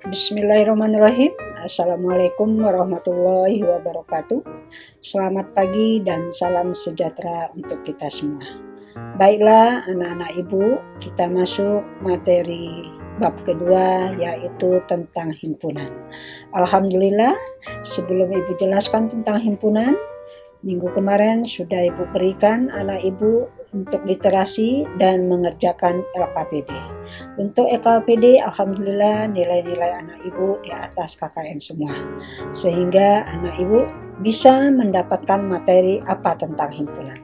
Bismillahirrahmanirrahim. Assalamualaikum warahmatullahi wabarakatuh. Selamat pagi dan salam sejahtera untuk kita semua. Baiklah anak-anak ibu, kita masuk materi bab kedua, yaitu tentang himpunan. Alhamdulillah, sebelum ibu jelaskan tentang himpunan, minggu kemarin sudah ibu berikan anak ibu untuk literasi dan mengerjakan LKPD. Untuk LKPD, alhamdulillah nilai-nilai anak ibu di atas KKM semua, sehingga anak ibu bisa mendapatkan materi apa tentang himpunan.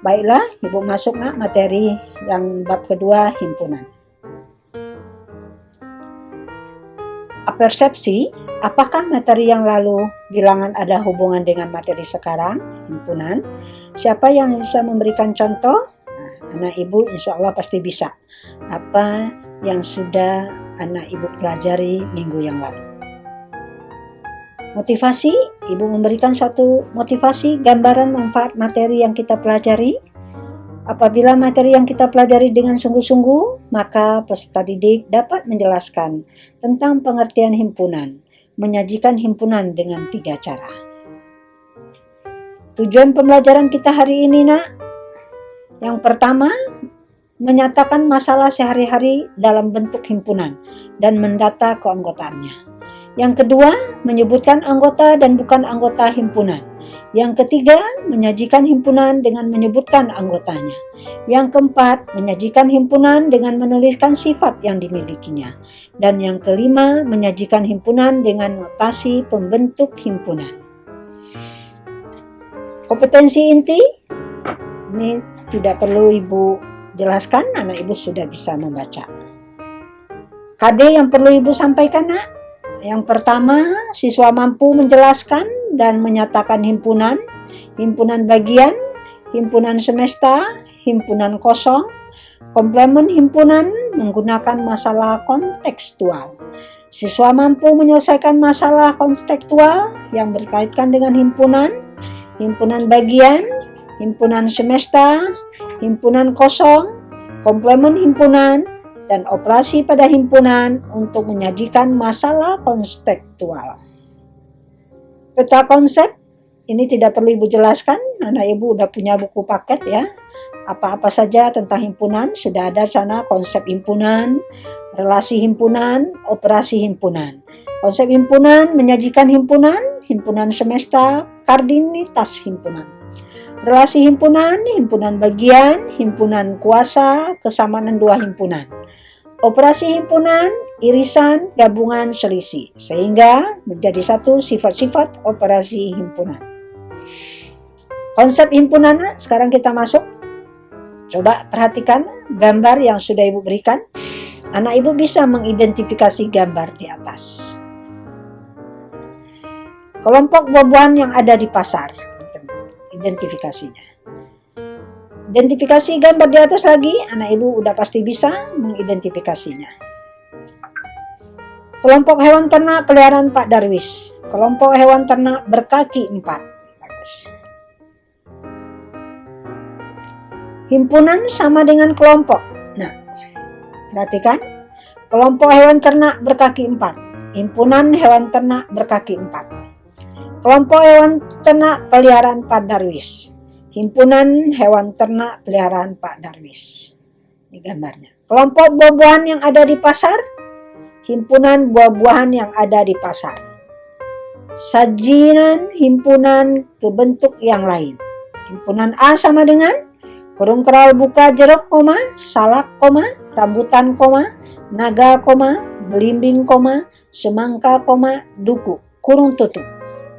Baiklah, ibu masuk materi yang bab kedua, himpunan. Persepsi, apakah materi yang lalu bilangan ada hubungan dengan materi sekarang, himpunan? Siapa yang bisa memberikan contoh? Anak ibu insya Allah pasti bisa. Apa yang sudah anak ibu pelajari minggu yang lalu? Motivasi, ibu memberikan suatu motivasi, gambaran manfaat materi yang kita pelajari. Apabila materi yang kita pelajari dengan sungguh-sungguh, maka peserta didik dapat menjelaskan tentang pengertian himpunan, menyajikan himpunan dengan 3 cara. Tujuan pembelajaran kita hari ini, yang pertama, menyatakan masalah sehari-hari dalam bentuk himpunan dan mendata keanggotaannya. Yang kedua, menyebutkan anggota dan bukan anggota himpunan. Yang ketiga, menyajikan himpunan dengan menyebutkan anggotanya. Yang keempat, menyajikan himpunan dengan menuliskan sifat yang dimilikinya. Dan yang kelima, menyajikan himpunan dengan notasi pembentuk himpunan. Kompetensi inti, ini tidak perlu ibu jelaskan, anak ibu sudah bisa membaca. KD yang perlu ibu sampaikan, Yang pertama, siswa mampu menjelaskan dan menyatakan himpunan, himpunan bagian, himpunan semesta, himpunan kosong, komplement himpunan menggunakan masalah kontekstual. Siswa mampu menyelesaikan masalah kontekstual yang berkaitan dengan himpunan, himpunan bagian, himpunan semesta, himpunan kosong, komplement himpunan, dan operasi pada himpunan untuk menyajikan masalah kontekstual. Peta konsep, ini tidak perlu ibu jelaskan, anak ibu udah punya buku paket ya. Apa-apa saja tentang himpunan, sudah ada sana konsep himpunan, relasi himpunan, operasi himpunan. Konsep himpunan menyajikan himpunan, himpunan semesta, kardinalitas himpunan. Relasi himpunan, himpunan bagian, himpunan kuasa, kesamaan 2 himpunan. Operasi himpunan, irisan, gabungan, selisih, sehingga menjadi satu sifat-sifat operasi himpunan. Konsep himpunan, sekarang kita masuk. Coba perhatikan gambar yang sudah ibu berikan. Anak ibu bisa mengidentifikasi gambar di atas. Kelompok buah-buahan yang ada di pasar, identifikasinya. Identifikasi gambar di atas lagi, anak ibu udah pasti bisa mengidentifikasinya. Kelompok hewan ternak peliharaan Pak Darwis. Kelompok hewan ternak berkaki 4. Bagus. Himpunan sama dengan kelompok. Nah, perhatikan. Kelompok hewan ternak berkaki 4. Himpunan hewan ternak berkaki 4. Kelompok hewan ternak peliharaan Pak Darwis. Himpunan hewan ternak peliharaan Pak Darwis. Ini gambarnya. Kelompok buah-buahan yang ada di pasar. Himpunan buah-buahan yang ada di pasar. Sajian himpunan ke bentuk yang lain. Himpunan A sama dengan kurung keral buka jeruk, salak, rambutan, naga, belimbing, semangka, duku, kurung tutup.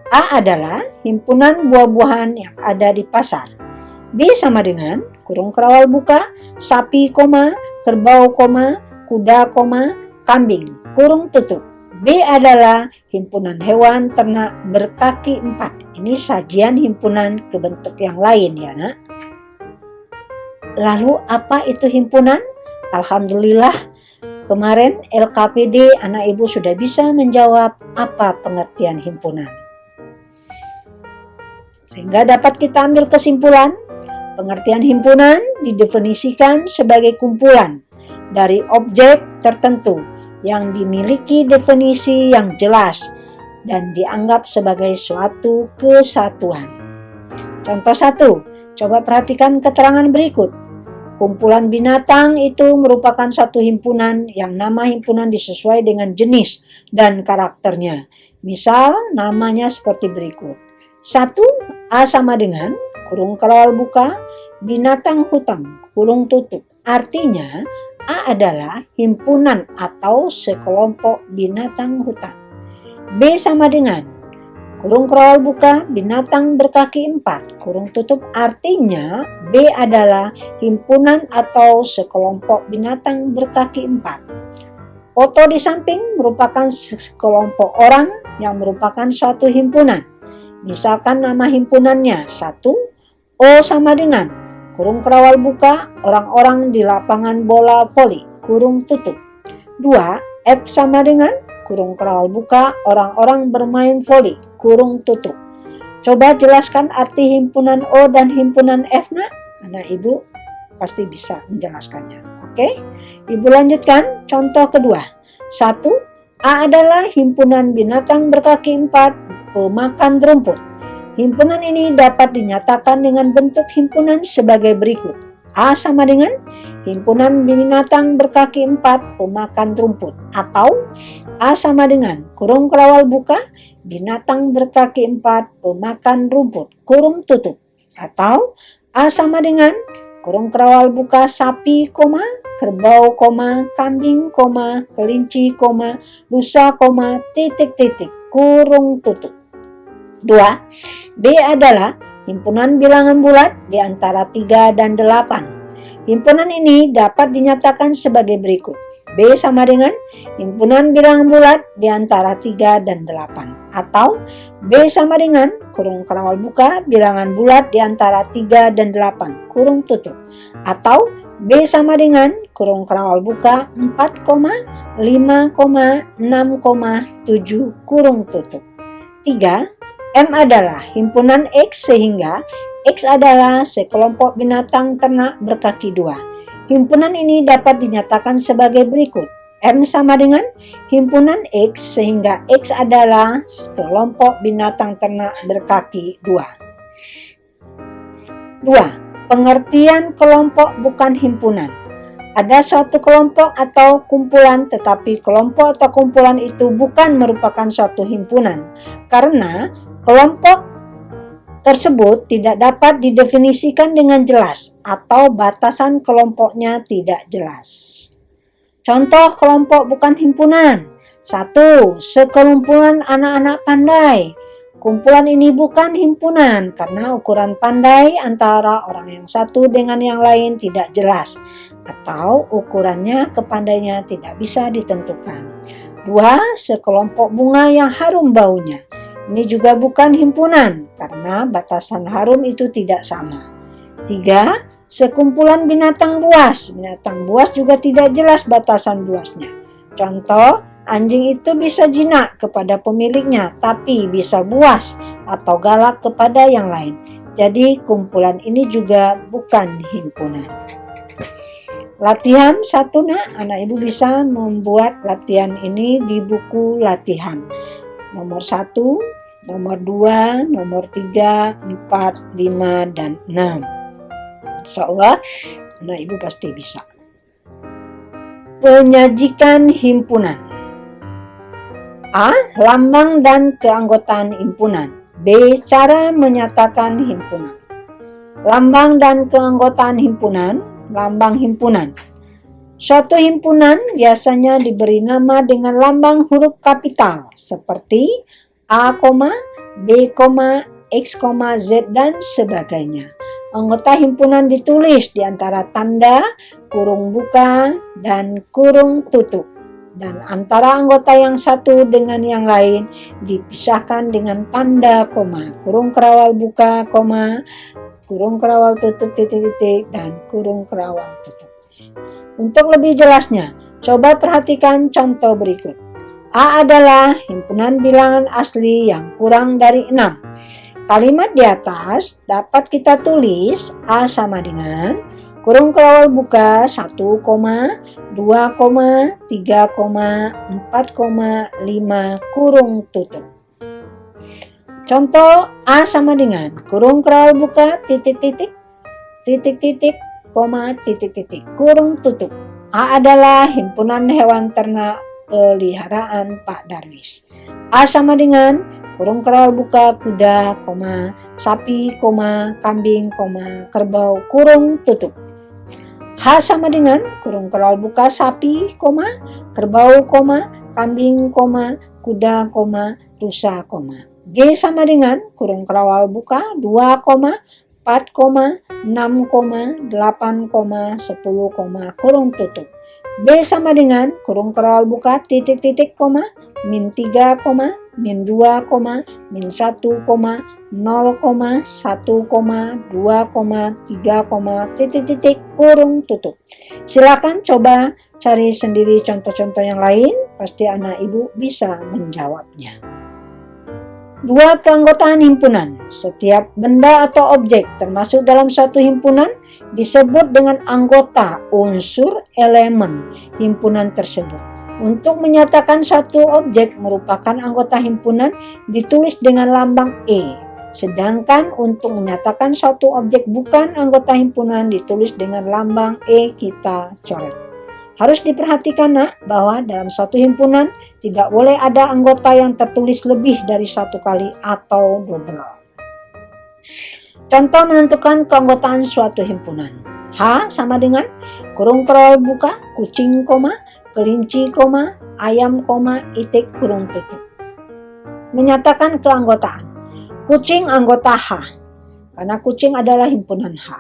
A adalah himpunan buah-buahan yang ada di pasar. B sama dengan kurung kerawal buka, sapi, kerbau, kuda, kambing, kurung tutup. B adalah himpunan hewan ternak berkaki 4. Ini sajian himpunan ke bentuk yang lain ya, Nak. Lalu apa itu himpunan? Alhamdulillah, kemarin LKPD anak ibu sudah bisa menjawab apa pengertian himpunan. Sehingga dapat kita ambil kesimpulan, pengertian himpunan didefinisikan sebagai kumpulan dari objek tertentu yang dimiliki definisi yang jelas dan dianggap sebagai suatu kesatuan. Contoh 1, coba perhatikan keterangan berikut. Kumpulan binatang itu merupakan satu himpunan yang nama himpunan disesuai dengan jenis dan karakternya. Misal, namanya seperti berikut. 1. A sama dengan, kurung kerawal buka, binatang hutan, kurung tutup. Artinya, A adalah himpunan atau sekelompok binatang hutan. B sama dengan, kurung kerawal buka, binatang berkaki 4, kurung tutup. Artinya, B adalah himpunan atau sekelompok binatang berkaki 4. Foto di samping merupakan sekelompok orang yang merupakan suatu himpunan. Misalkan nama himpunannya 1. O sama dengan, kurung kerawal buka, orang-orang di lapangan bola voli, kurung tutup. 2. F sama dengan, kurung kerawal buka, orang-orang bermain voli, kurung tutup. Coba jelaskan arti himpunan O dan himpunan F, nak. Anak ibu pasti bisa menjelaskannya. Oke, ibu lanjutkan contoh kedua. 1. A adalah himpunan binatang berkaki 4, pemakan rumput. Himpunan ini dapat dinyatakan dengan bentuk himpunan sebagai berikut. A sama dengan, himpunan binatang berkaki 4, pemakan rumput. Atau A sama dengan, kurung kerawal buka, binatang berkaki 4, pemakan rumput, kurung tutup. Atau A sama dengan, kurung kerawal buka, sapi, kerbau, kambing, kelinci, rusa, kurung tutup. 2. B adalah himpunan bilangan bulat di antara 3 dan 8. Himpunan ini dapat dinyatakan sebagai berikut. B sama dengan, himpunan bilangan bulat di antara 3 dan 8. Atau B sama dengan, kurung kerawal buka, bilangan bulat di antara 3 dan 8, kurung tutup. Atau B sama dengan, kurung kerawal buka, 4, 5, 6, 7, kurung tutup. 3. M adalah himpunan X sehingga X adalah sekelompok binatang ternak berkaki 2. Himpunan ini dapat dinyatakan sebagai berikut. M sama dengan himpunan X sehingga X adalah kelompok binatang ternak berkaki 2. 2. Pengertian kelompok bukan himpunan. Ada suatu kelompok atau kumpulan, tetapi kelompok atau kumpulan itu bukan merupakan suatu himpunan karena kelompok tersebut tidak dapat didefinisikan dengan jelas atau batasan kelompoknya tidak jelas. Contoh kelompok bukan himpunan. 1. Sekelumpulan anak-anak pandai. Kumpulan ini bukan himpunan karena ukuran pandai antara orang yang satu dengan yang lain tidak jelas atau ukurannya kepandainya tidak bisa ditentukan. 2. Sekelompok bunga yang harum baunya. Ini juga bukan himpunan karena batasan harum itu tidak sama. 3. Sekumpulan binatang buas. Binatang buas juga tidak jelas batasan buasnya. Contoh, anjing itu bisa jinak kepada pemiliknya tapi bisa buas atau galak kepada yang lain. Jadi kumpulan ini juga bukan himpunan. Latihan 1, nak. Anak ibu bisa membuat latihan ini di buku latihan. Nomor 1, nomor 2, nomor 3, 4, 5, dan 6. Insyaallah anak ibu pasti bisa. Penyajikan himpunan. A. Lambang dan keanggotaan himpunan. B. Cara menyatakan himpunan. Lambang dan keanggotaan himpunan. Lambang himpunan. Suatu himpunan biasanya diberi nama dengan lambang huruf kapital seperti A, B, X, Z, dan sebagainya. Anggota himpunan ditulis di antara tanda kurung buka dan kurung tutup. Dan antara anggota yang satu dengan yang lain dipisahkan dengan tanda koma, kurung kerawal buka, kurung kerawal tutup, titik-titik, dan kurung kerawal tutup. Untuk lebih jelasnya, coba perhatikan contoh berikut. A adalah himpunan bilangan asli yang kurang dari 6. Kalimat di atas dapat kita tulis A sama dengan kurung kerawal buka 1, 2, 3, 4, 5 kurung tutup. Contoh A sama dengan kurung kerawal buka titik titik kurung tutup. A adalah himpunan hewan ternak peliharaan Pak Darwis. A sama dengan kurung kerawal buka kuda, sapi, kambing, kerbau kurung tutup. H sama dengan kurung kerawal buka sapi, kerbau, kambing, kuda, rusa, G sama dengan kurung kerawal buka 2, 4, 6, 8, 10, kurung tutup. B sama dengan kurung kerawal buka titik titik, min 3, min 2, min 1, 0, 1, 2, 3, titik kurung tutup. Silakan coba cari sendiri contoh-contoh yang lain, pasti anak ibu bisa menjawabnya. 2. Keanggotaan himpunan. Setiap benda atau objek termasuk dalam suatu himpunan disebut dengan anggota unsur elemen himpunan tersebut. Untuk menyatakan satu objek merupakan anggota himpunan ditulis dengan lambang E. Sedangkan untuk menyatakan satu objek bukan anggota himpunan ditulis dengan lambang E kita coret. Harus diperhatikan nak, bahwa dalam suatu himpunan tidak boleh ada anggota yang tertulis lebih dari satu kali atau double. Contoh menentukan keanggotaan suatu himpunan. H sama dengan kurung kerawal buka kucing, kelinci, ayam, itik kurung tutup. Menyatakan keanggotaan. Kucing anggota H, karena kucing adalah himpunan H.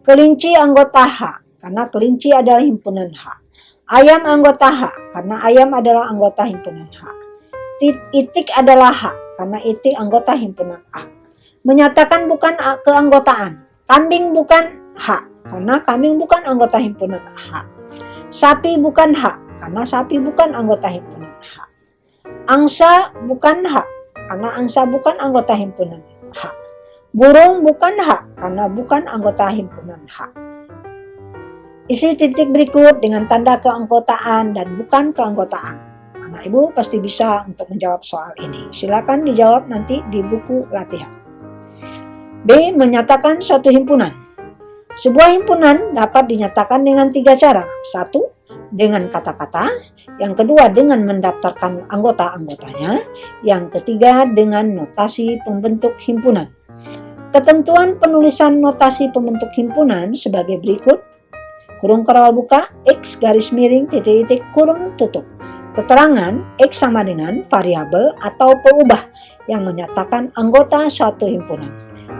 Kelinci anggota H, karena kelinci adalah himpunan H. Ayam anggota H, karena ayam adalah anggota himpunan H. Itik adalah H, karena itik anggota himpunan A. Menyatakan bukan keanggotaan. Kambing bukan H, karena kambing bukan anggota himpunan H. Sapi bukan H, karena sapi bukan anggota himpunan H. Angsa bukan H, karena angsa bukan anggota himpunan H. Burung bukan H, karena bukan anggota himpunan H. Isi titik berikut dengan tanda keanggotaan dan bukan keanggotaan. Anak ibu pasti bisa untuk menjawab soal ini. Silakan dijawab nanti di buku latihan. B. Menyatakan suatu himpunan. Sebuah himpunan dapat dinyatakan dengan 3 cara. 1. Dengan kata-kata. Yang kedua dengan mendaftarkan anggota-anggotanya. Yang ketiga dengan notasi pembentuk himpunan. Ketentuan penulisan notasi pembentuk himpunan sebagai berikut. Kurung kerawal buka X garis miring titik kurung tutup. Keterangan X sama dengan variabel atau peubah yang menyatakan anggota suatu himpunan.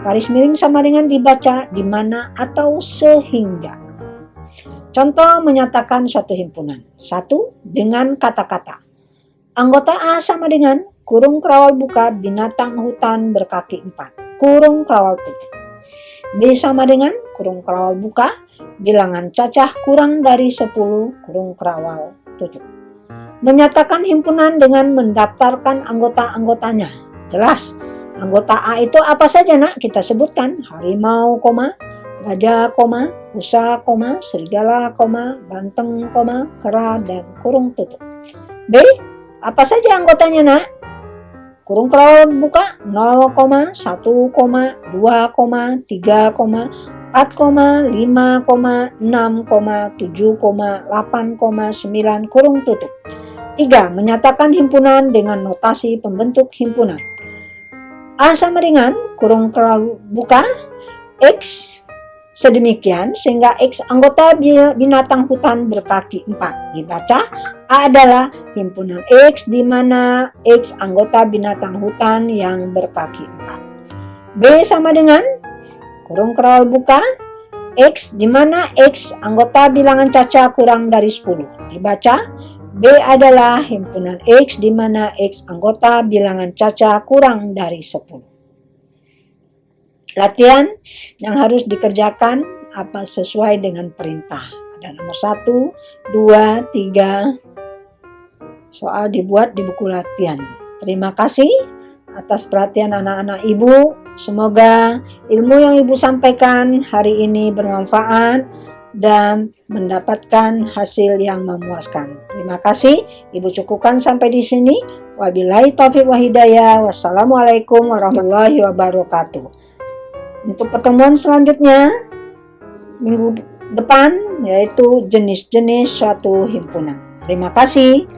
Garis miring sama dengan dibaca di mana atau sehingga. Contoh menyatakan suatu himpunan. 1. Dengan kata-kata. Anggota A sama dengan kurung kerawal buka binatang hutan berkaki 4. Kurung kerawal tutup. B sama dengan kurung kerawal buka bilangan cacah kurang dari 10 kurung kerawal tutup. Menyatakan himpunan dengan mendaftarkan anggota-anggotanya. Jelas, anggota A itu apa saja nak? Kita sebutkan harimau, gajah, rusa, serigala, banteng, kera, dan kurung tutup. B, apa saja anggotanya nak? Kurung kerawal buka 0, 1, 2, 3, 4, 5, 6, 7, 8, 9 kurung tutup. 3. Menyatakan himpunan dengan notasi pembentuk himpunan. A sama dengan kurung kerawal buka X sedemikian sehingga X anggota binatang hutan berkaki 4. Dibaca A adalah himpunan X di mana X anggota binatang hutan yang berkaki 4. B sama dengan kurung kerawal buka X di mana X anggota bilangan cacah kurang dari 10. Dibaca B adalah himpunan X di mana X anggota bilangan cacah kurang dari 10. Latihan yang harus dikerjakan apa sesuai dengan perintah. Ada nomor 1, 2, 3. Soal dibuat di buku latihan. Terima kasih atas perhatian anak-anak ibu. Semoga ilmu yang ibu sampaikan hari ini bermanfaat dan mendapatkan hasil yang memuaskan. Terima kasih, Ibu cukupkan sampai di sini. Wabillahi taufiq wa hidayah. Wassalamualaikum warahmatullahi wabarakatuh. Untuk pertemuan selanjutnya minggu depan, yaitu jenis-jenis suatu himpunan. Terima kasih.